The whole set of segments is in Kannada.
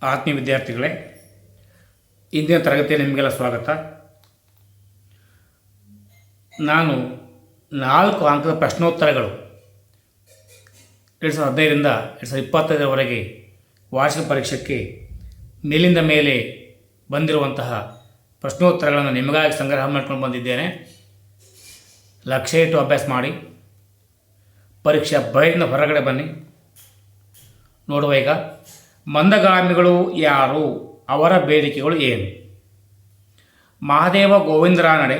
ಆತ್ಮೀಯ ವಿದ್ಯಾರ್ಥಿಗಳೇ, ಇಂದಿನ ತರಗತಿಯಲ್ಲಿ ನಿಮಗೆಲ್ಲ ಸ್ವಾಗತ. ನಾನು 4 ಅಂಕದ ಪ್ರಶ್ನೋತ್ತರಗಳು 2015ರಿಂದ 2025ರವರೆಗೆ ವಾರ್ಷಿಕ ಪರೀಕ್ಷೆಗೆ ಮೇಲಿಂದ ಮೇಲೆ ಬಂದಿರುವಂತಹ ಪ್ರಶ್ನೋತ್ತರಗಳನ್ನು ನಿಮಗಾಗಿ ಸಂಗ್ರಹ ಮಾಡ್ಕೊಂಡು ಬಂದಿದ್ದೇನೆ. ಲಕ್ಷ್ಯ ಇಟ್ಟು ಅಭ್ಯಾಸ ಮಾಡಿ, ಪರೀಕ್ಷಾ ಭಯದಿಂದ ಹೊರಗಡೆ ಬನ್ನಿ. ನೋಡುವ ಈಗ ಮಂದಗಾಮಿಗಳು ಯಾರು, ಅವರ ಬೇಡಿಕೆಗಳು ಏನು? ಮಹಾದೇವ ಗೋವಿಂದ ರಾನಡೆ,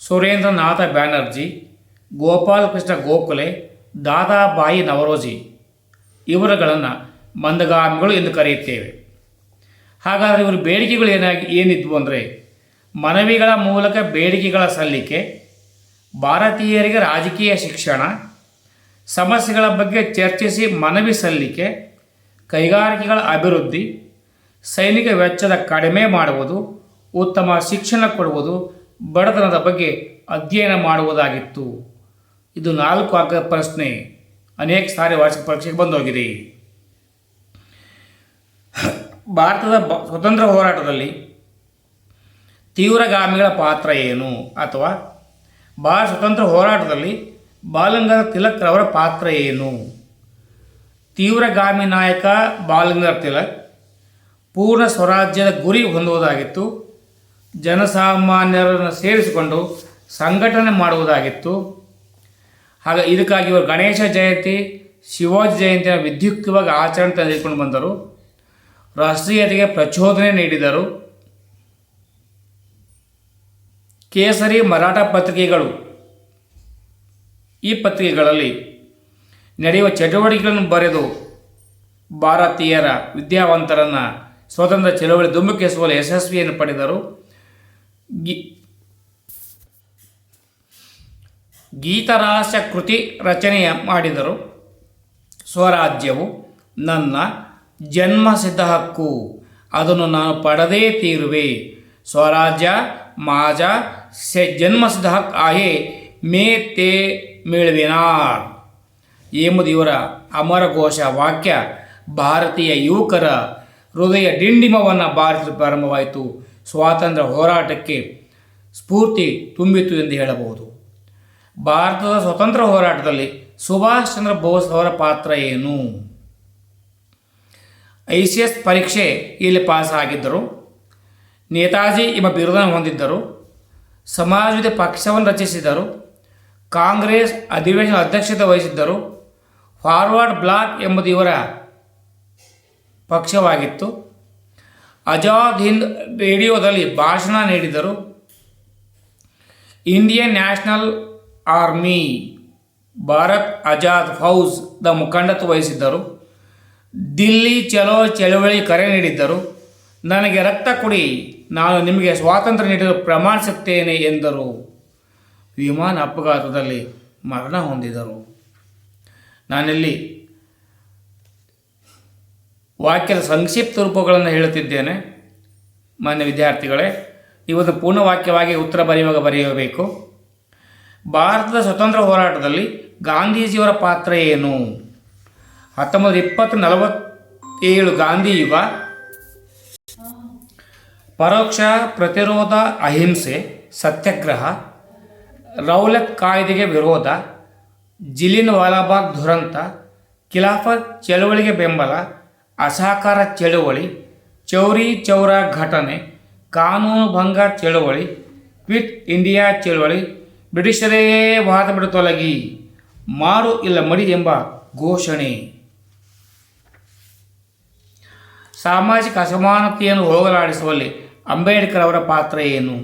ಸುರೇಂದ್ರನಾಥ ಬ್ಯಾನರ್ಜಿ, ಗೋಪಾಲಕೃಷ್ಣ ಗೋಖಲೆ, ದಾದಾಬಾಯಿ ನವರೋಜಿ ಇವರುಗಳನ್ನು ಮಂದಗಾಮಿಗಳು ಎಂದು ಕರೆಯುತ್ತೇವೆ. ಹಾಗಾದರೆ ಇವರು ಬೇಡಿಕೆಗಳು ಏನಿದ್ವು ಅಂದರೆ, ಮನವಿಗಳ ಮೂಲಕ ಬೇಡಿಕೆಗಳ ಸಲ್ಲಿಕೆ, ಭಾರತೀಯರಿಗೆ ರಾಜಕೀಯ ಶಿಕ್ಷಣ, ಸಮಸ್ಯೆಗಳ ಬಗ್ಗೆ ಚರ್ಚಿಸಿ ಮನವಿ ಸಲ್ಲಿಕೆ, ಕೈಗಾರಿಕೆಗಳ ಅಭಿವೃದ್ಧಿ, ಸೈನಿಕ ವೆಚ್ಚದ ಕಡಿಮೆ ಮಾಡುವುದು, ಉತ್ತಮ ಶಿಕ್ಷಣ ಕೊಡುವುದು, ಬಡತನದ ಬಗ್ಗೆ ಅಧ್ಯಯನ ಮಾಡುವುದಾಗಿತ್ತು. ಇದು 4 ಅಂಕದ ಪ್ರಶ್ನೆ. ಅನೇಕ ಸಾರಿ ವಾರ್ಷಿಕ ಪರೀಕ್ಷೆಗೆ ಬಂದೋಗಿದೆ. ಭಾರತದ ಸ್ವತಂತ್ರ ಹೋರಾಟದಲ್ಲಿ ತೀವ್ರಗಾಮಿಗಳ ಪಾತ್ರ ಏನು, ಅಥವಾ ಭಾರತ ಸ್ವತಂತ್ರ ಹೋರಾಟದಲ್ಲಿ ಬಾಲಗಂಗಾಧರ ತಿಲಕ್ ಅವರ ಪಾತ್ರ ಏನು? ತೀವ್ರಗಾಮಿ ನಾಯಕ ಬಾಲಗಂಗಾಧರ ತಿಲಕ್ ಪೂರ್ಣ ಸ್ವರಾಜ್ಯದ ಗುರಿ ಹೊಂದುವುದಾಗಿತ್ತು. ಜನಸಾಮಾನ್ಯರನ್ನು ಸೇರಿಸಿಕೊಂಡು ಸಂಘಟನೆ ಮಾಡುವುದಾಗಿತ್ತು. ಇದಕ್ಕಾಗಿ ಇವರು ಗಣೇಶ ಜಯಂತಿ, ಶಿವಾಜಿ ಜಯಂತಿಯ ವಿದ್ಯುಕ್ತವಾಗಿ ಆಚರಣೆ ತೆಗೆದುಕೊಂಡು ಬಂದರು. ರಾಷ್ಟ್ರೀಯತೆಗೆ ಪ್ರಚೋದನೆ ನೀಡಿದರು. ಕೇಸರಿ, ಮರಾಠ ಪತ್ರಿಕೆಗಳು, ಈ ಪತ್ರಿಕೆಗಳಲ್ಲಿ ನಡೆಯುವ ಚಟುವಟಿಕೆಗಳನ್ನು ಬರೆದು ಭಾರತೀಯರ ವಿದ್ಯಾವಂತರನ್ನು ಸ್ವಾತಂತ್ರ್ಯ ಚಳವಳಿ ಧುಮುಕಿಸುವಲ್ಲಿ ಯಶಸ್ವಿಯನ್ನು ಪಡೆದರು. ಗೀತರಾಸ ಕೃತಿ ರಚನೆಯ ಮಾಡಿದರು. ಸ್ವರಾಜ್ಯವು ನನ್ನ ಜನ್ಮಸಿದ್ಧ ಹಕ್ಕು, ಅದನ್ನು ನಾನು ಪಡೆದೇ ತೀರುವೆ. ಸ್ವರಾಜ್ಯ ಮಾಜ ಜನ್ಮಸಿದ್ಧ ಹಕ್ ಆಯೇ ಮೇ ತೇ ಮೇಳ್ವಿನಾರ್ ಎಂಬುದು ಇವರ ಅಮರ ಘೋಷ ವಾಕ್ಯ ಭಾರತೀಯ ಯುವಕರ ಹೃದಯ ಡಿಂಡಿಮವನ್ನು ಬಾರಿಸಲು ಪ್ರಾರಂಭವಾಯಿತು. ಸ್ವಾತಂತ್ರ್ಯ ಹೋರಾಟಕ್ಕೆ ಸ್ಫೂರ್ತಿ ತುಂಬಿತು ಎಂದು ಹೇಳಬಹುದು. ಭಾರತದ ಸ್ವತಂತ್ರ ಹೋರಾಟದಲ್ಲಿ ಸುಭಾಷ್ ಚಂದ್ರ ಬೋಸ್ ಅವರ ಪಾತ್ರ ಏನು? ICS ಪರೀಕ್ಷೆ ಇಲ್ಲಿ ಪಾಸ್ ಆಗಿದ್ದರು. ನೇತಾಜಿ ಎಂಬ ಬಿರುದನ್ನು ಹೊಂದಿದ್ದರು. ಸಮಾಜವಾದಿ ಪಕ್ಷವನ್ನು ರಚಿಸಿದರು. ಕಾಂಗ್ರೆಸ್ ಅಧಿವೇಶನ ಅಧ್ಯಕ್ಷತೆ ವಹಿಸಿದ್ದರು. ಫಾರ್ವರ್ಡ್ ಬ್ಲಾಕ್ ಎಂಬುದು ಇವರ ಪಕ್ಷವಾಗಿತ್ತು. ಆಜಾದ್ ಹಿಂದ್ ರೇಡಿಯೋದಲ್ಲಿ ಭಾಷಣ ನೀಡಿದರು. Indian national army, Bharat Azad ಫೌಜ್ದ ಮುಖಂಡತ್ವ ವಹಿಸಿದ್ದರು. ದಿಲ್ಲಿ ಚಲೋ ಚಳವಳಿ ಕರೆ ನೀಡಿದ್ದರು. ನನಗೆ ರಕ್ತ ಕೊಡಿ, ನಾನು ನಿಮಗೆ ಸ್ವಾತಂತ್ರ್ಯ ನೀಡಲು ಪ್ರಮಾಣಿಸುತ್ತೇನೆ ಎಂದರು. ವಿಮಾನ ಅಪಘಾತದಲ್ಲಿ ಮರಣ ಹೊಂದಿದರು. ನಾನಿಲ್ಲಿ ವಾಕ್ಯದ ಸಂಕ್ಷಿಪ್ತ ರೂಪಗಳನ್ನು ಹೇಳುತ್ತಿದ್ದೇನೆ. ಮಾನ್ಯ ವಿದ್ಯಾರ್ಥಿಗಳೇ, ಇವತ್ತು ಪೂರ್ಣ ವಾಕ್ಯವಾಗಿ ಉತ್ತರ ಬರೆಯಬೇಕು. ಭಾರತದ ಸ್ವತಂತ್ರ ಹೋರಾಟದಲ್ಲಿ ಗಾಂಧೀಜಿಯವರ ಪಾತ್ರ ಏನು? 1920-47 ಗಾಂಧಿ ಯುಗ. ಪರೋಕ್ಷ ಪ್ರತಿರೋಧ, ಅಹಿಂಸೆ, ಸತ್ಯಾಗ್ರಹ, ರೌಲತ್ ಕಾಯ್ದೆಗೆ ವಿರೋಧ, ಜಿಲಿಯನ್ ವಾಲಾಬಾಗ್ ದುರಂತ, ಖಿಲಾಫತ್ ಚಳವಳಿಗೆ ಬೆಂಬಲ, ಅಸಹಕಾರ ಚಳವಳಿ, ಚೌರಿ ಚೌರಾ ಘಟನೆ, ಕಾನೂನು ಭಂಗ ಚಳವಳಿ, ಕ್ವಿಟ್ ಇಂಡಿಯಾ ಚಳವಳಿ, ಬ್ರಿಟಿಷರೇ ಭಾರತ ಬಿಟ್ಟು ತೊಲಗಿ, ಮಾರು ಇಲ್ಲ ಮಡಿ ಎಂಬ ಘೋಷಣೆ. ಸಾಮಾಜಿಕ ಅಸಮಾನತೆಯನ್ನು ಹೋಗಲಾಡಿಸುವಲ್ಲಿ ಅಂಬೇಡ್ಕರ್ ಅವರ ಪಾತ್ರ ಏನು?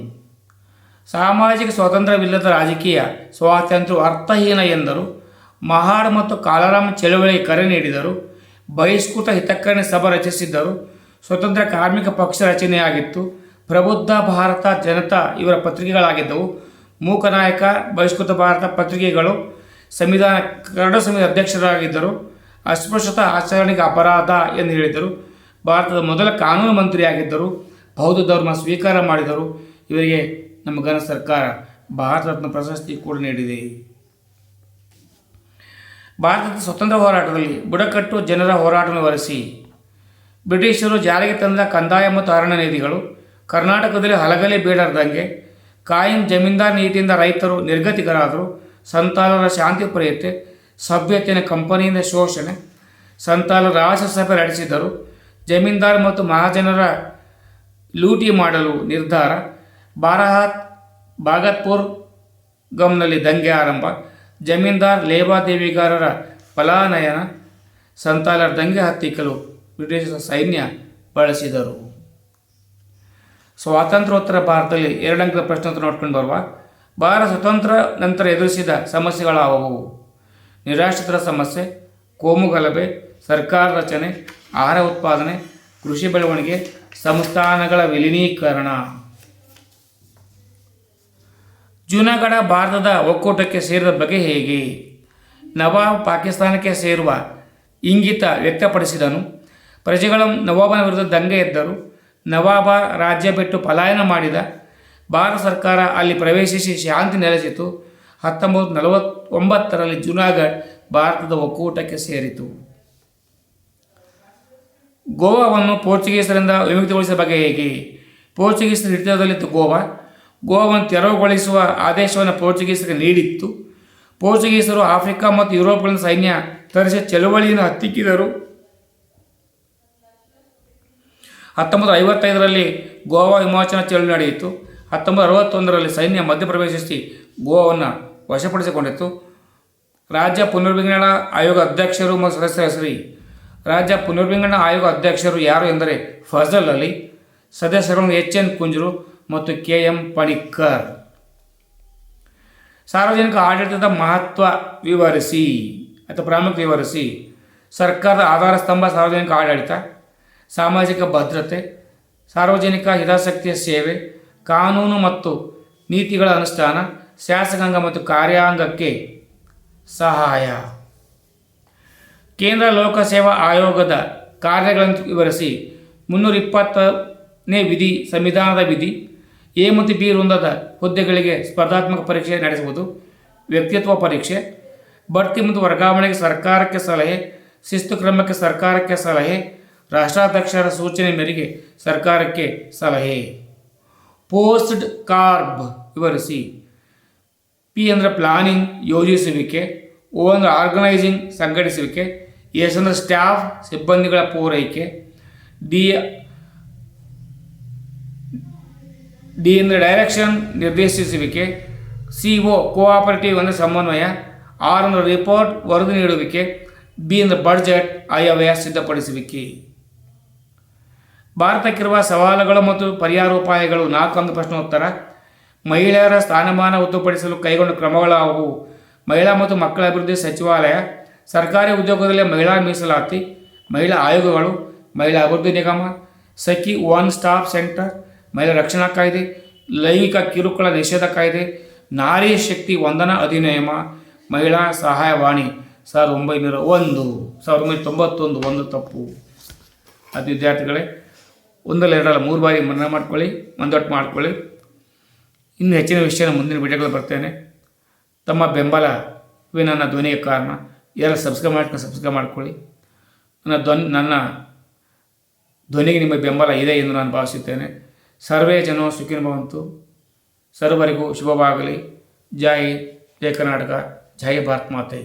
ಸಾಮಾಜಿಕ ಸ್ವಾತಂತ್ರ್ಯವಿಲ್ಲದ ರಾಜಕೀಯ ಸ್ವಾತಂತ್ರ್ಯವು ಅರ್ಥಹೀನ ಎಂದರು. ಮಹಾಡ್ ಮತ್ತು ಕಾಲಾರಾಮ್ ಚಳವಳಿಗೆ ಕರೆ ನೀಡಿದರು. ಬಹಿಷ್ಕೃತ ಹಿತಕರಣಿ ಸಭಾ ರಚಿಸಿದ್ದರು. ಸ್ವತಂತ್ರ ಕಾರ್ಮಿಕ ಪಕ್ಷ ರಚನೆಯಾಗಿತ್ತು. ಪ್ರಬುದ್ಧ ಭಾರತ, ಜನತಾ ಇವರ ಪತ್ರಿಕೆಗಳಾಗಿದ್ದವು. ಮೂಕನಾಯಕ, ಬಹಿಷ್ಕೃತ ಭಾರತ ಪತ್ರಿಕೆಗಳು. ಕರಡು ಸಂವಿಧಾನ ಅಧ್ಯಕ್ಷರಾಗಿದ್ದರು. ಅಸ್ಪೃಶ್ಯತಾ ಆಚರಣೆಗೆ ಅಪರಾಧ ಎಂದು ಹೇಳಿದರು. ಭಾರತದ ಮೊದಲ ಕಾನೂನು ಮಂತ್ರಿಯಾಗಿದ್ದರು. ಬೌದ್ಧ ಧರ್ಮ ಸ್ವೀಕಾರ ಮಾಡಿದರು. ಇವರಿಗೆ ನಮ್ಮ ಘನ ಸರ್ಕಾರ ಭಾರತ ರತ್ನ ಪ್ರಶಸ್ತಿ ಕೂಡ ನೀಡಿದೆ. ಭಾರತದ ಸ್ವತಂತ್ರ ಹೋರಾಟದಲ್ಲಿ ಬುಡಕಟ್ಟು ಜನರ ಹೋರಾಟವನ್ನು ವರೆಸಿ ಬ್ರಿಟಿಷರು ಜಾರಿಗೆ ತಂದ ಕಂದಾಯ ಮತ್ತು ಅರಣ್ಯ ನೀತಿಗಳು, ಕರ್ನಾಟಕದಲ್ಲಿ ಹಲಗಲಿ ಬೇಡರ್ ದಂಗೆ, ಕಾಯಂ ಜಮೀನ್ದಾರ್ ನೀತಿಯಿಂದ ರೈತರು ನಿರ್ಗತಿಕರಾದರು, ಸಂತಾಲರ ಶಾಂತಿ ಪ್ರಿಯತೆ, ಸಭ್ಯತೆಯ ಕಂಪನಿಯಿಂದ ಶೋಷಣೆ, ಸಂತಾಲರು ರಾಜಸಭೆ ನಡೆಸಿದರು, ಜಮೀನ್ದಾರ್ ಮತ್ತು ಮಹಾಜನರ ಲೂಟಿ ಮಾಡಲು ನಿರ್ಧಾರ, ಭಾಗತ್ಪುರ್ ಗಮ್ನಲ್ಲಿ ದಂಗೆ ಆರಂಭ, ಜಮೀನ್ದಾರ್ ಲೇವಾದೇವಿಗಾರರ ಪಲಾಯನ, ಸಂತಾಲರ ದಂಗೆ ಹತ್ತಿಕ್ಕಲು ಬ್ರಿಟಿಷರ ಸೈನ್ಯ ಬಳಸಿದರು. ಸ್ವಾತಂತ್ರ್ಯೋತ್ತರ ಭಾರತದಲ್ಲಿ 2 ಅಂಕದ ಪ್ರಶ್ನೆ ಅಂತ ನೋಡ್ಕೊಂಡು ಬರುವ. ಭಾರತ ಸ್ವತಂತ್ರ ನಂತರ ಎದುರಿಸಿದ ಸಮಸ್ಯೆಗಳಾವುವು? ನಿರಾಶ್ರಿತರ ಸಮಸ್ಯೆ, ಕೋಮು ಗಲಭೆ, ಸರ್ಕಾರ ರಚನೆ, ಆಹಾರ ಉತ್ಪಾದನೆ, ಕೃಷಿ ಬೆಳವಣಿಗೆ, ಸಂಸ್ಥಾನಗಳ ವಿಲೀನೀಕರಣ. ಜೂನಾಗಢ ಭಾರತದ ಒಕ್ಕೂಟಕ್ಕೆ ಸೇರಿದ ಬಗೆ ಹೇಗೆ? ನವಾಬ್ ಪಾಕಿಸ್ತಾನಕ್ಕೆ ಸೇರುವ ಇಂಗಿತ ವ್ಯಕ್ತಪಡಿಸಿದನು. ಪ್ರಜೆಗಳು ನವಾಬನ ವಿರುದ್ಧ ದಂಗೆ ಎದ್ದರು. ನವಾಬ ರಾಜ್ಯ ಬಿಟ್ಟು ಪಲಾಯನ ಮಾಡಿದ. ಭಾರತ ಸರ್ಕಾರ ಅಲ್ಲಿ ಪ್ರವೇಶಿಸಿ ಶಾಂತಿ ನೆಲೆಸಿತು. 1949ರಲ್ಲಿ ಜೂನಾಗಢ ಭಾರತದ ಒಕ್ಕೂಟಕ್ಕೆ ಸೇರಿತು. ಗೋವಾವನ್ನು ಪೋರ್ಚುಗೀಸರಿಂದ ವಿಮುಕ್ತಗೊಳಿಸಿದ ಬಗೆ ಹೇಗೆ? ಪೋರ್ಚುಗೀಸರ ಹಿಡಿತದಲ್ಲಿತ್ತು ಗೋವಾವನ್ನು ತೆರವುಗೊಳಿಸುವ ಆದೇಶವನ್ನು ಪೋರ್ಚುಗೀಸರಿಗೆ ನೀಡಿತ್ತು. ಪೋರ್ಚುಗೀಸರು ಆಫ್ರಿಕಾ ಮತ್ತು ಯುರೋಪ್ಗಳಿಂದ ಸೈನ್ಯ ತರಿಸಿ ಚಳುವಳಿಯನ್ನು ಹತ್ತಿಕ್ಕಿದರು. 1955ರಲ್ಲಿ ಗೋವಾ ವಿಮೋಚನಾ ಚಳುವಳಿ ನಡೆಯಿತು. 1961ರಲ್ಲಿ ಸೈನ್ಯ ಮಧ್ಯಪ್ರವೇಶಿಸಿ ಗೋವಾವನ್ನು ವಶಪಡಿಸಿಕೊಂಡಿತು. ರಾಜ್ಯ ಪುನರ್ವಿಂಗಡಣಾ ಆಯೋಗ ಅಧ್ಯಕ್ಷರು ಮತ್ತು ಸದಸ್ಯರ ಹೆಸರಿ. ರಾಜ್ಯ ಪುನರ್ವಿಂಗಡಣಾ ಆಯೋಗ ಅಧ್ಯಕ್ಷರು ಯಾರು ಎಂದರೆ ಫಜಲ್ ಅಲಿ. ಸದಸ್ಯರು HN ಕುಂಜ್ರು ಮತ್ತು KM ಪಣಿಕ್ಕರ್. ಸಾರ್ವಜನಿಕ ಆಡಳಿತದ ಮಹತ್ವ ವಿವರಿಸಿ ಅಥವಾ ಪ್ರಾಮುಖ್ಯತೆ ವಿವರಿಸಿ. ಸರ್ಕಾರದ ಆಧಾರ ಸ್ತಂಭ ಸಾರ್ವಜನಿಕ ಆಡಳಿತ, ಸಾಮಾಜಿಕ ಭದ್ರತೆ, ಸಾರ್ವಜನಿಕ ಹಿತಾಸಕ್ತಿಯ ಸೇವೆ, ಕಾನೂನು ಮತ್ತು ನೀತಿಗಳ ಅನುಷ್ಠಾನ, ಶಾಸಕಾಂಗ ಮತ್ತು ಕಾರ್ಯಾಂಗಕ್ಕೆ ಸಹಾಯ. ಕೇಂದ್ರ ಲೋಕಸೇವಾ ಆಯೋಗದ ಕಾರ್ಯಗಳನ್ನು ವಿವರಿಸಿ. 320ನೇ ವಿಧಿ ಸಂವಿಧಾನದ ವಿಧಿ. A ಮತ್ತು B ವೃಂದದ ಹುದ್ದೆಗಳಿಗೆ ಸ್ಪರ್ಧಾತ್ಮಕ ಪರೀಕ್ಷೆ ನಡೆಸುವುದು. ವ್ಯಕ್ತಿತ್ವ ಪರೀಕ್ಷೆ. ಬಡ್ತಿ ಮತ್ತು ವರ್ಗಾವಣೆಗೆ ಸರ್ಕಾರಕ್ಕೆ ಸಲಹೆ. ಶಿಸ್ತು ಕ್ರಮಕ್ಕೆ ಸರ್ಕಾರಕ್ಕೆ ಸಲಹೆ. ರಾಷ್ಟ್ರಾಧ್ಯಕ್ಷರ ಸೂಚನೆ ಮೇರೆಗೆ ಸರ್ಕಾರಕ್ಕೆ ಸಲಹೆ. ಪೋಸ್ಟ್ಡ್ ಕಾರ್ಬ್ ವಿವರಿಸಿ. P ಅಂದರೆ ಪ್ಲಾನಿಂಗ್ ಯೋಜಿಸುವಿಕೆ. O ಅಂದರೆ ಆರ್ಗನೈಸಿಂಗ್ ಸಂಘಟಿಸುವಿಕೆ. S ಅಂದರೆ ಸ್ಟಾಫ್ ಸಿಬ್ಬಂದಿಗಳ ಪೂರೈಕೆ. D ಅಂದರೆ ಡೈರೆಕ್ಷನ್ ನಿರ್ದೇಶಿಸುವಿಕೆ. CO ಕೋಆಪರೇಟಿವ್ ಅಂದರೆ ಸಮನ್ವಯ. R ಅಂದರೆ ರಿಪೋರ್ಟ್ ವರದಿ ನೀಡುವಿಕೆ. B ಅಂದರೆ ಬಡ್ಜೆಟ್ ಆಯವ್ಯಯ ಸಿದ್ಧಪಡಿಸುವಿಕೆ. ಭಾರತಕ್ಕಿರುವ ಸವಾಲುಗಳು ಮತ್ತು ಪರಿಹಾರೋಪಾಯಗಳು. 4 ಅಂಕ ಪ್ರಶ್ನೋತ್ತರ. ಮಹಿಳೆಯರ ಸ್ಥಾನಮಾನ ಉತ್ತಮಪಡಿಸಲು ಕೈಗೊಂಡ ಕ್ರಮಗಳಾವುವು? ಮಹಿಳಾ ಮತ್ತು ಮಕ್ಕಳ ಅಭಿವೃದ್ಧಿ ಸಚಿವಾಲಯ, ಸರ್ಕಾರಿ ಉದ್ಯೋಗದಲ್ಲಿ ಮಹಿಳಾ ಮೀಸಲಾತಿ, ಮಹಿಳಾ ಆಯೋಗಗಳು, ಮಹಿಳಾ ಅಭಿವೃದ್ಧಿ ನಿಗಮ, ಸಖಿ ಒನ್ ಸ್ಟಾಪ್ ಸೆಂಟರ್, ಮಹಿಳಾ ರಕ್ಷಣಾ ಕಾಯ್ದೆ, ಲೈಂಗಿಕ ಕಿರುಕುಳ ನಿಷೇಧ ಕಾಯ್ದೆ, ನಾರಿ ಶಕ್ತಿ ವಂದನಾ ಅಧಿನಿಯಮ, ಮಹಿಳಾ ಸಹಾಯವಾಣಿ 1991. ಒಂದು ತಪ್ಪು. ಅದು ವಿದ್ಯಾರ್ಥಿಗಳೇ, 1 2 3 ಬಾರಿ ಮನನ ಮಾಡ್ಕೊಳ್ಳಿ, ಮಂದೊಟ್ಟು ಮಾಡ್ಕೊಳ್ಳಿ. ಇನ್ನು ಹೆಚ್ಚಿನ ವಿಷಯನ ಮುಂದಿನ ವಿಡಿಯೋಗಳು ಬರ್ತೇನೆ. ತಮ್ಮ ಬೆಂಬಲವೇ ನನ್ನ ಧ್ವನಿಗೆ ಕಾರಣ. ಯಾರು ಸಬ್ಸ್ಕ್ರೈಬ್ ಮಾಡ್ಕೊಳ್ಳಿ. ನನ್ನ ಧ್ವನಿಗೆ ನಿಮ್ಮ ಬೆಂಬಲ ಇದೆ ಎಂದು ನಾನು ಭಾವಿಸುತ್ತೇನೆ. ಸರ್ವೇ ಜನೋ ಸುಖಿನೋ ಭವಂತು. ಸರ್ವರಿಗೂ ಶುಭವಾಗಲಿ. ಜೈ ಕರ್ನಾಟಕ, ಜೈ ಭಾರತ್ ಮಾತೆ.